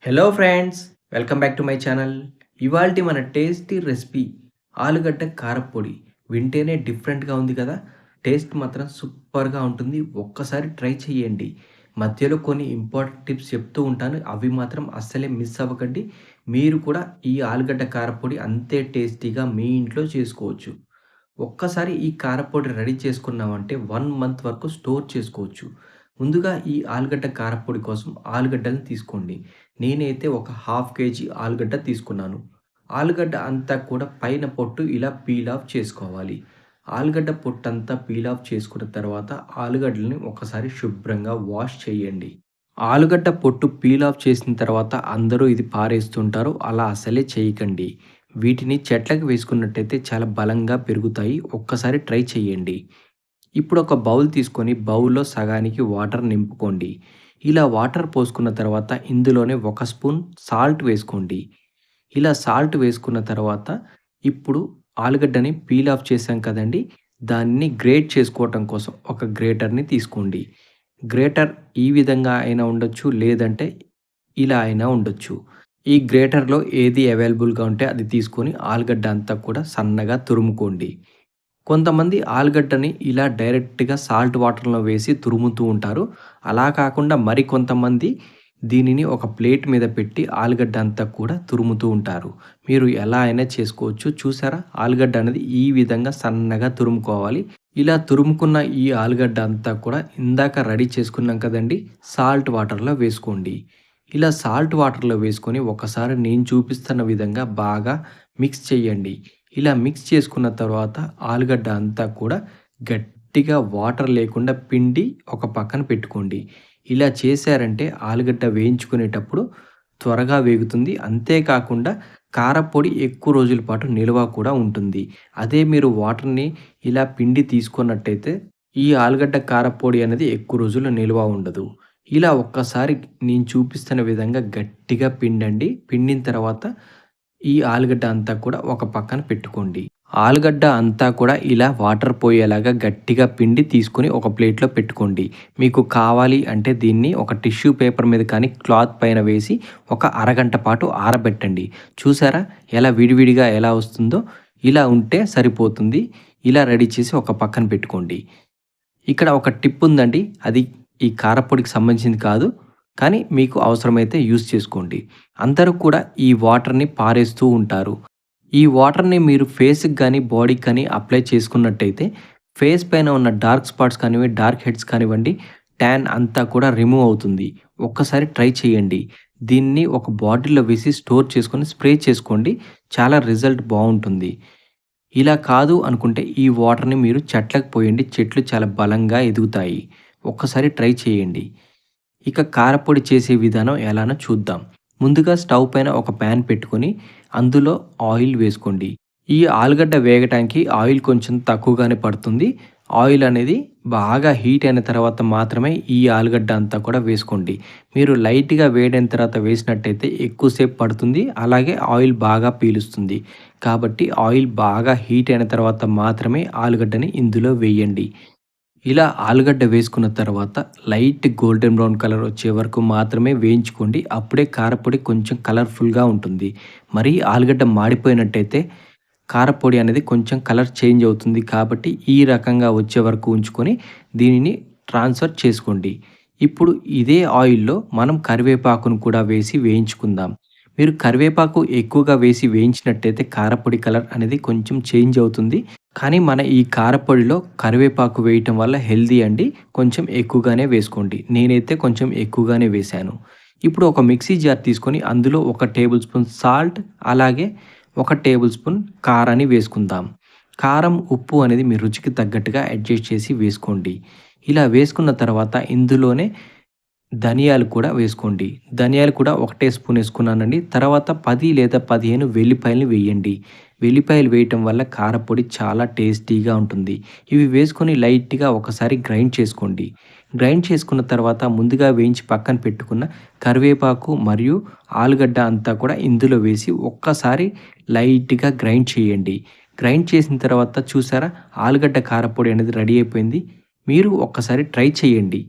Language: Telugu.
Hello friends, welcome back to my channel. ఇవాల్టి మన టేస్టీ రెసిపీ ఆలుగడ్డ కారప్పొడి. వింటేనే డిఫరెంట్‌గా ఉంది కదా! టేస్ట్ మాత్రం సూపర్‌గా ఉంటుంది. ఒక్కసారి ట్రై చేయండి. మధ్యలో కొన్ని ఇంపార్టెంట్ టిప్స్ చెప్తూ ఉంటాను. అవి మాత్రం అస్సలే మిస్ అవ్వకండి. మీరు కూడా ఈ ఆలుగడ్డ కారప్పొడి అంతే టేస్టీగా మీ ఇంట్లో చేసుకోవచ్చు. ఒక్కసారి ఈ కారప్పొడి రెడీ చేసుకున్నామంటే 1 మంత్ వరకు స్టోర్ చేసుకోవచ్చు. ముందుగా ఈ ఆలుగడ్డ కారప్పొడి కోసం ఆలుగడ్డలను తీసుకోండి. నేనైతే ఒక హాఫ్ కేజీ ఆలుగడ్డ తీసుకున్నాను. ఆలుగడ్డ అంతా కూడా పైన పొట్టు ఇలా పీల్ ఆఫ్ చేసుకోవాలి. ఆలుగడ్డ పొట్టంతా పీల్ ఆఫ్ చేసుకున్న తర్వాత ఆలుగడ్డలని ఒకసారి శుభ్రంగా వాష్ చేయండి. ఆలుగడ్డ పొట్టు పీల్ ఆఫ్ చేసిన తర్వాత అందరూ ఇది పారేస్తుంటారు. అలా అసలే చేయకండి. వీటిని చెట్లకు వేసుకున్నట్టయితే చాలా బలంగా పెరుగుతాయి. ఒక్కసారి ట్రై చేయండి. ఇప్పుడు ఒక బౌల్ తీసుకొని బౌల్‌లో సగానికి వాటర్ నింపుకోండి. ఇలా వాటర్ పోసుకున్న తర్వాత ఇందులోనే ఒక స్పూన్ సాల్ట్ వేసుకోండి. ఇలా సాల్ట్ వేసుకున్న తర్వాత ఇప్పుడు ఆలుగడ్డని పీల్ ఆఫ్ చేశాం కదండీ! దాన్ని గ్రేట్ చేసుకోవటం కోసం ఒక గ్రేటర్‌ని తీసుకోండి. గ్రేటర్ ఈ విధంగా అయినా ఉండొచ్చు. లేదంటే ఇలా అయినా ఉండొచ్చు. ఈ గ్రేటర్‌లో ఏది అవైలబుల్‌గా ఉంటే అది తీసుకొని ఆలుగడ్డ అంతా కూడా సన్నగా తురుముకోండి. కొంతమంది ఆలుగడ్డని ఇలా డైరెక్ట్‌గా సాల్ట్ వాటర్‌లో వేసి తురుముతూ ఉంటారు. అలా కాకుండా మరికొంతమంది దీనిని ఒక ప్లేట్ మీద పెట్టి ఆలుగడ్డ అంతా కూడా తురుముతూ ఉంటారు. మీరు ఎలా అయినా చేసుకోవచ్చు. చూసారా? ఆలుగడ్డ అనేది ఈ విధంగా సన్నగా తురుముకోవాలి. ఇలా తురుముకున్న ఈ ఆలుగడ్డ అంతా కూడా ఇందాక రెడీ చేసుకున్నాం కదండీ! సాల్ట్ వాటర్‌లో వేసుకోండి. ఇలా సాల్ట్ వాటర్‌లో వేసుకొని ఒకసారి నేను చూపిస్తున్న విధంగా బాగా మిక్స్ చేయండి. ఇలా మిక్స్ చేసుకున్న తర్వాత ఆలుగడ్డ అంతా కూడా గట్టిగా వాటర్ లేకుండా పిండి ఒక పక్కన పెట్టుకోండి. ఇలా చేశారంటే ఆలుగడ్డ వేయించుకునేటప్పుడు త్వరగా వేగుతుంది. అంతేకాకుండా కారప్పొడి ఎక్కువ రోజుల పాటు నిల్వ కూడా ఉంటుంది. అదే మీరు వాటర్‌ని ఇలా పిండి తీసుకున్నట్టయితే ఈ ఆలుగడ్డ కారప్పొడి అనేది ఎక్కువ రోజులు నిల్వ ఉండదు. ఇలా ఒక్కసారి నేను చూపిస్తున్న విధంగా గట్టిగా పిండండి. పిండిన తర్వాత ఈ ఆలుగడ్డ అంతా కూడా ఒక పక్కన పెట్టుకోండి. ఆలుగడ్డ అంతా కూడా ఇలా వాటర్ పోయేలాగా గట్టిగా పిండి తీసుకొని ఒక ప్లేట్‌లో పెట్టుకోండి. మీకు కావాలి అంటే దీన్ని ఒక టిష్యూ పేపర్ మీద కానీ క్లాత్ పైన వేసి ఒక అరగంట పాటు ఆరబెట్టండి. చూసారా ఎలా విడివిడిగా ఎలా వస్తుందో? ఇలా ఉంటే సరిపోతుంది. ఇలా రెడీ చేసి ఒక పక్కన పెట్టుకోండి. ఇక్కడ ఒక టిప్ ఉందండి. అది ఈ కారప్పొడికి సంబంధించింది కాదు. కానీ మీకు అవసరమైతే యూజ్ చేసుకోండి. అందరూ కూడా ఈ వాటర్‌ని పారేస్తూ ఉంటారు. ఈ వాటర్‌ని మీరు ఫేస్‌కి గానీ, బాడీకి కానీ అప్లై చేసుకున్నట్టయితే ఫేస్ పైన ఉన్న డార్క్ స్పాట్స్ కానివ్వండి, డార్క్ హెడ్స్ కానివ్వండి, ట్యాన్ అంతా కూడా రిమూవ్ అవుతుంది. ఒక్కసారి ట్రై చేయండి. దీన్ని ఒక బాటిల్‌లో వేసి స్టోర్ చేసుకొని స్ప్రే చేసుకోండి. చాలా రిజల్ట్ బావుంటుంది. ఇలా కాదు అనుకుంటే ఈ వాటర్‌ని మీరు చెట్లకు పోయండి. చెట్లు చాలా బలంగా ఎదుగుతాయి. ఒక్కసారి ట్రై చేయండి. ఇక కారప్పొడి చేసే విధానం ఎలానో చూద్దాం. ముందుగా స్టవ్ పైన ఒక పాన్ పెట్టుకొని అందులో ఆయిల్ వేసుకోండి. ఈ ఆలుగడ్డ వేగటానికి ఆయిల్ కొంచెం తక్కువగానే పడుతుంది. ఆయిల్ అనేది బాగా హీట్ అయిన తర్వాత మాత్రమే ఈ ఆలుగడ్డ అంతా కూడా వేసుకోండి. మీరు లైట్‌గా వేడైన తర్వాత వేసినట్టయితే ఎక్కువ సేపు పడుతుంది. అలాగే ఆయిల్ బాగా పీలుస్తుంది. కాబట్టి ఆయిల్ బాగా హీట్ అయిన తర్వాత మాత్రమే ఆలుగడ్డని ఇందులో వేయండి. ఇలా ఆలుగడ్డ వేసుకున్న తర్వాత లైట్ గోల్డెన్ బ్రౌన్ కలర్ వచ్చే వరకు మాత్రమే వేయించుకోండి. అప్పుడే కారపొడి కొంచెం కలర్‌ఫుల్‌గా ఉంటుంది. మరీ ఆలుగడ్డ మాడిపోయినట్టయితే కారపొడి అనేది కొంచెం కలర్ చేంజ్ అవుతుంది. కాబట్టి ఈ రకంగా వచ్చే వరకు ఉంచుకొని దీనిని ట్రాన్స్‌ఫర్ చేసుకోండి. ఇప్పుడు ఇదే ఆయిల్‌లో మనం కరివేపాకును కూడా వేసి వేయించుకుందాం. మీరు కరివేపాకు ఎక్కువగా వేసి వేయించినట్టయితే కారపొడి కలర్ అనేది కొంచెం చేంజ్ అవుతుంది. కానీ మన ఈ కారపొడిలో కరివేపాకు వేయటం వల్ల హెల్తీ అండి. కొంచెం ఎక్కువగానే వేసుకోండి. నేనైతే కొంచెం ఎక్కువగానే వేశాను. ఇప్పుడు ఒక మిక్సీ జార్ తీసుకొని అందులో ఒక టేబుల్ స్పూన్ సాల్ట్, అలాగే ఒక టేబుల్ స్పూన్ కారాన్ని వేసుకుందాం. కారం, ఉప్పు అనేది మీ రుచికి తగ్గట్టుగా అడ్జస్ట్ చేసి వేసుకోండి. ఇలా వేసుకున్న తర్వాత ఇందులోనే ధనియాలు కూడా వేసుకోండి. ధనియాలు కూడా ఒకటే స్పూన్ ఏసుకున్నానండి. తర్వాత 10 లేదా 15 వెల్లిపాయలని వేయండి. వెల్లిపాయలు వేయటం వల్ల కారపొడి చాలా టేస్టీగా ఉంటుంది. ఇవి వేసుకొని లైట్‌గా ఒకసారి గ్రైండ్ చేసుకోండి. గ్రైండ్ చేసుకున్న తర్వాత ముందుగా వేయించి పక్కన పెట్టుకున్న కరివేపాకు మరియు ఆలుగడ్డ అంతా కూడా ఇందులో వేసి ఒక్కసారి లైట్‌గా గ్రైండ్ చేయండి. గ్రైండ్ చేసిన తర్వాత చూసారా ఆలుగడ్డ కారపొడి అనేది రెడీ అయిపోయింది. మీరు ఒక్కసారి ట్రై చేయండి.